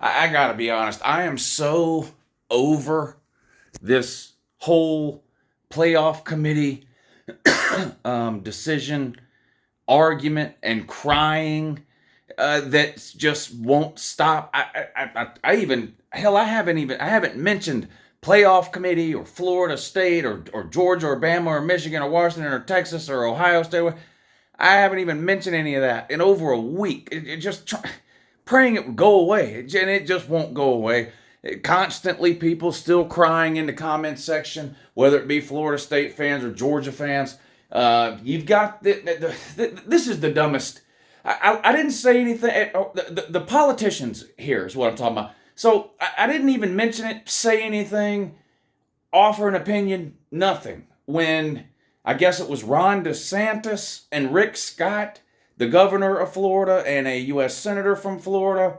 I gotta be honest. I am so over this whole playoff committee decision, argument, and crying that just won't stop. I even hell, I haven't mentioned playoff committee or Florida State or Georgia or Bama or Michigan or Washington or Texas or Ohio State. I haven't even mentioned any of that in over a week. Praying it would go away, and it just won't go away. Constantly, people still crying in the comments section, whether it be Florida State fans or Georgia fans. You've got this is the dumbest. I didn't say anything. The politicians here is what I'm talking about. So I didn't even mention it, say anything, offer an opinion, nothing. When I guess it was Ron DeSantis and Rick Scott, the governor of Florida and a U.S. senator from Florida,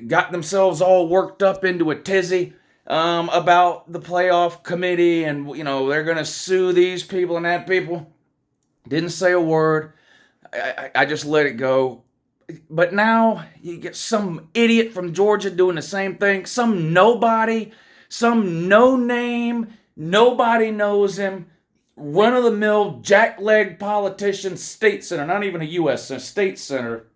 got themselves all worked up into a tizzy about the playoff committee, and they're going to sue these people and that people. Didn't say a word. I just let it go. But now you get some idiot from Georgia doing the same thing. Some nobody, some no name, nobody knows him, run-of-the-mill, jackleg politician, state senator, not even a U.S. senator, state senator.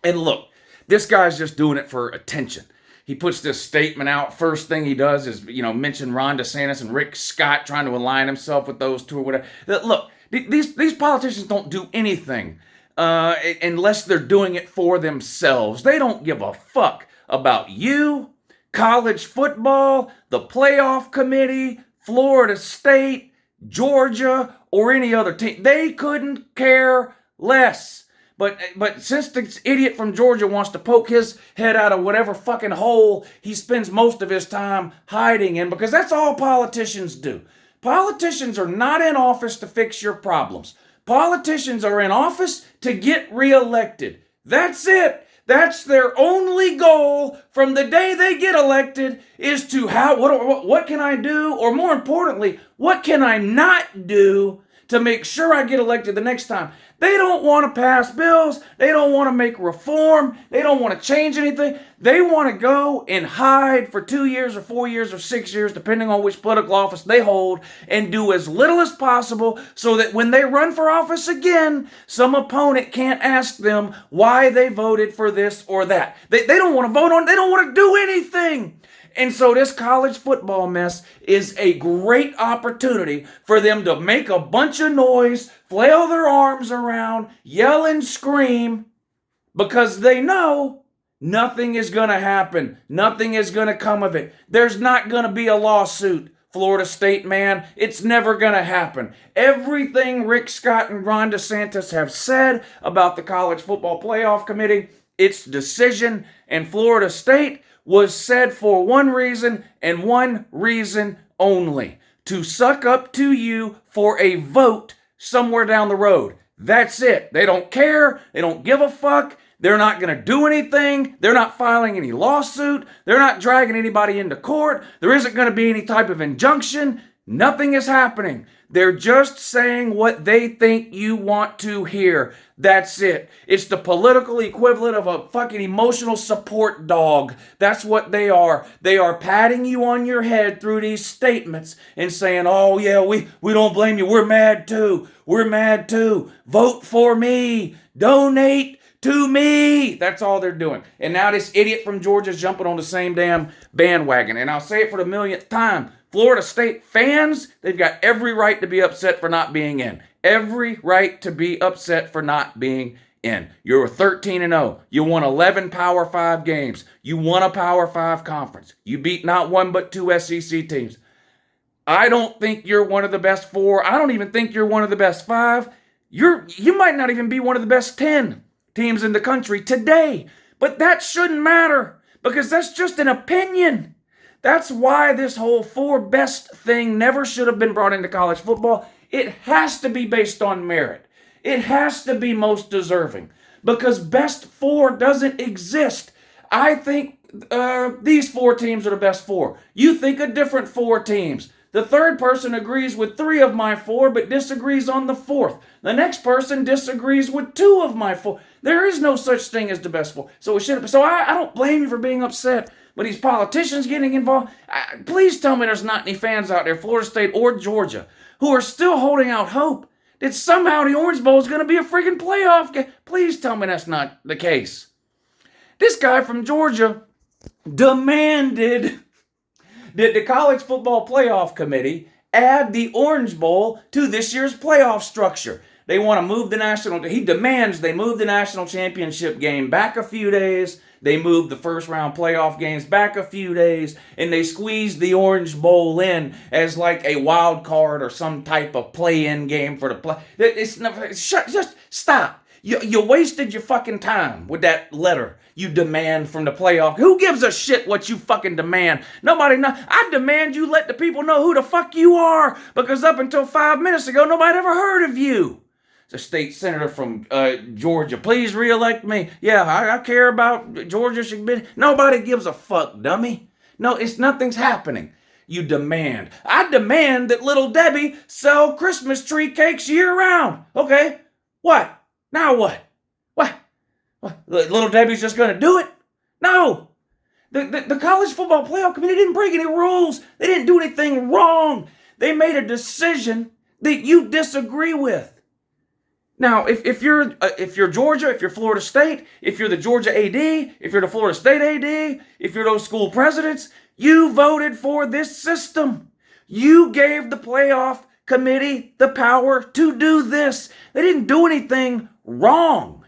And look, this guy's just doing it for attention. He puts this statement out. First thing he does is, mention Ron DeSantis and Rick Scott, trying to align himself with those two or whatever. Look, these politicians don't do anything unless they're doing it for themselves. They don't give a fuck about you, college football, the playoff committee, Florida State, Georgia, or any other team. They couldn't care less. But since this idiot from Georgia wants to poke his head out of whatever fucking hole he spends most of his time hiding in, because that's all politicians do. Politicians are not in office to fix your problems. Politicians are in office to get reelected. That's it. That's their only goal from the day they get elected, is to what can I do? Or more importantly, what can I not do to make sure I get elected the next time? They don't want to pass bills. They don't want to make reform. They don't want to change anything. They want to go and hide for 2 years or 4 years or 6 years, depending on which political office they hold, and do as little as possible so that when they run for office again, some opponent can't ask them why they voted for this or that. They don't want to vote on it. They don't want to do anything. And so this college football mess is a great opportunity for them to make a bunch of noise, flail their arms around, yell and scream, because they know nothing is going to happen. Nothing is going to come of it. There's not going to be a lawsuit, Florida State man. It's never going to happen. Everything Rick Scott and Ron DeSantis have said about the college football playoff committee, its decision, and Florida State was said for one reason and one reason only: to suck up to you for a vote somewhere down the road. That's it. They don't care. They don't give a fuck. They're not going to do anything. They're not filing any lawsuit. They're not dragging anybody into court. There isn't going to be any type of injunction. Nothing is happening. They're just saying what they think you want to hear. That's it. It's the political equivalent of a fucking emotional support dog. That's what they are. They are patting you on your head through these statements and saying, oh yeah, we don't blame you. We're mad too. We're mad too. Vote for me. Donate to me. That's all they're doing. And now this idiot from Georgia is jumping on the same damn bandwagon. And I'll say it for the millionth time: Florida State fans, they've got every right to be upset for not being in. Every right to be upset for not being in. You're 13-0. You won 11 Power 5 games. You won a Power 5 conference. You beat not one but two SEC teams. I don't think you're one of the best 4. I don't even think you're one of the best 5. You might not even be one of the best 10 teams in the country today. But that shouldn't matter, because that's just an opinion. That's why this whole 4 best thing never should have been brought into college football. It has to be based on merit. It has to be most deserving, because best 4 doesn't exist. I think these 4 teams are the best 4. You think of different 4 teams. The third person agrees with 3 of my 4, but disagrees on the 4th. The next person disagrees with 2 of my 4. There is no such thing as the best 4. So it should have. So I don't blame you for being upset. But these politicians getting involved, please tell me there's not any fans out there, Florida State or Georgia, who are still holding out hope that somehow the Orange Bowl is going to be a freaking playoff game. Please tell me that's not the case. This guy from Georgia demanded that the College Football Playoff Committee add the Orange Bowl to this year's playoff structure. They want to move he demands they move the national championship game back a few days. They move the first round playoff games back a few days, and they squeeze the Orange Bowl in as like a wild card or some type of play-in game for the play. Just stop. You wasted your fucking time with that letter you demand from the playoff. Who gives a shit what you fucking demand? Nobody knows. I demand you let the people know who the fuck you are, because up until 5 minutes ago, nobody ever heard of you. The state senator from Georgia, please reelect me. Yeah, I care about Georgia should be. Nobody gives a fuck, dummy. No, nothing's happening. You demand. I demand that Little Debbie sell Christmas tree cakes year round. Okay, what? Now what? What? Little Debbie's just going to do it? No. The College Football Playoff Committee didn't break any rules. They didn't do anything wrong. They made a decision that you disagree with. Now, if you're Georgia, if you're Florida State, if you're the Georgia AD, if you're the Florida State AD, if you're those school presidents, you voted for this system. You gave the playoff committee the power to do this. They didn't do anything wrong.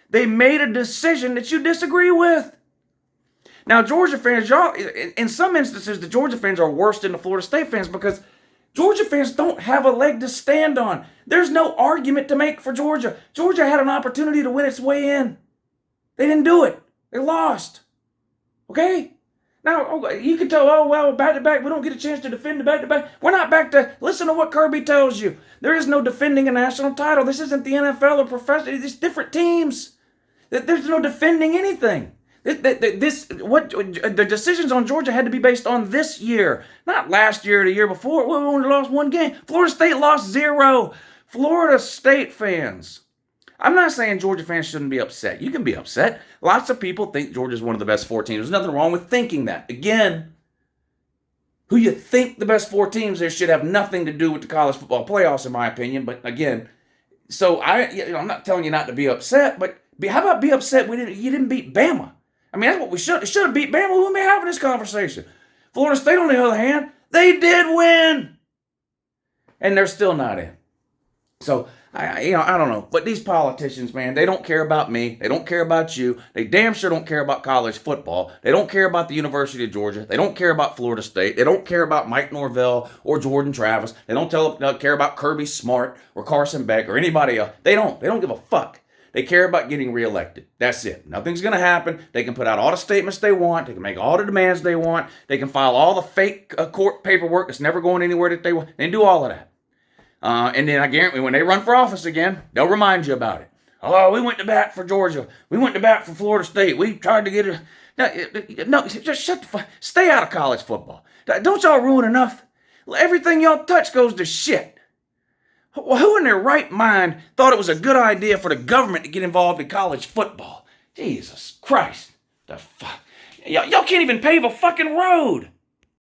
They made a decision that you disagree with. Now, Georgia fans, y'all, in some instances, the Georgia fans are worse than the Florida State fans because Georgia fans don't have a leg to stand on. There's no argument to make for Georgia. Georgia had an opportunity to win its way in. They didn't do it. They lost. Okay? Now, you can tell, oh, well, back-to-back, we don't get a chance to defend the back-to-back. We're not back to, listen to what Kirby tells you. There is no defending a national title. This isn't the NFL or professional. It's different teams. There's no defending anything. The decisions on Georgia had to be based on this year, not last year or the year before. We only lost 1 game. Florida State lost 0. Florida State fans. I'm not saying Georgia fans shouldn't be upset. You can be upset. Lots of people think Georgia's one of the best 4 teams. There's nothing wrong with thinking that. Again, who you think the best 4 teams there should have nothing to do with the college football playoffs, in my opinion. But again, so I'm not telling you not to be upset, but how about be upset you didn't beat Bama? I mean, that's what we should have beat Bama. We wouldn't be having this conversation. Florida State, on the other hand, they did win. And they're still not in. So, I don't know. But these politicians, man, they don't care about me. They don't care about you. They damn sure don't care about college football. They don't care about the University of Georgia. They don't care about Florida State. They don't care about Mike Norvell or Jordan Travis. They don't care about Kirby Smart or Carson Beck or anybody else. They don't give a fuck. They care about getting reelected. That's it. Nothing's going to happen. They can put out all the statements they want. They can make all the demands they want. They can file all the fake court paperwork that's never going anywhere that they want. They can do all of that. And then I guarantee when they run for office again, they'll remind you about it. Oh, we went to bat for Georgia. We went to bat for Florida State. We tried to get it. No, just shut the fuck. Stay out of college football. Don't y'all ruin enough? Everything y'all touch goes to shit. Well, who in their right mind thought it was a good idea for the government to get involved in college football? Jesus Christ. The fuck. Y'all can't even pave a fucking road.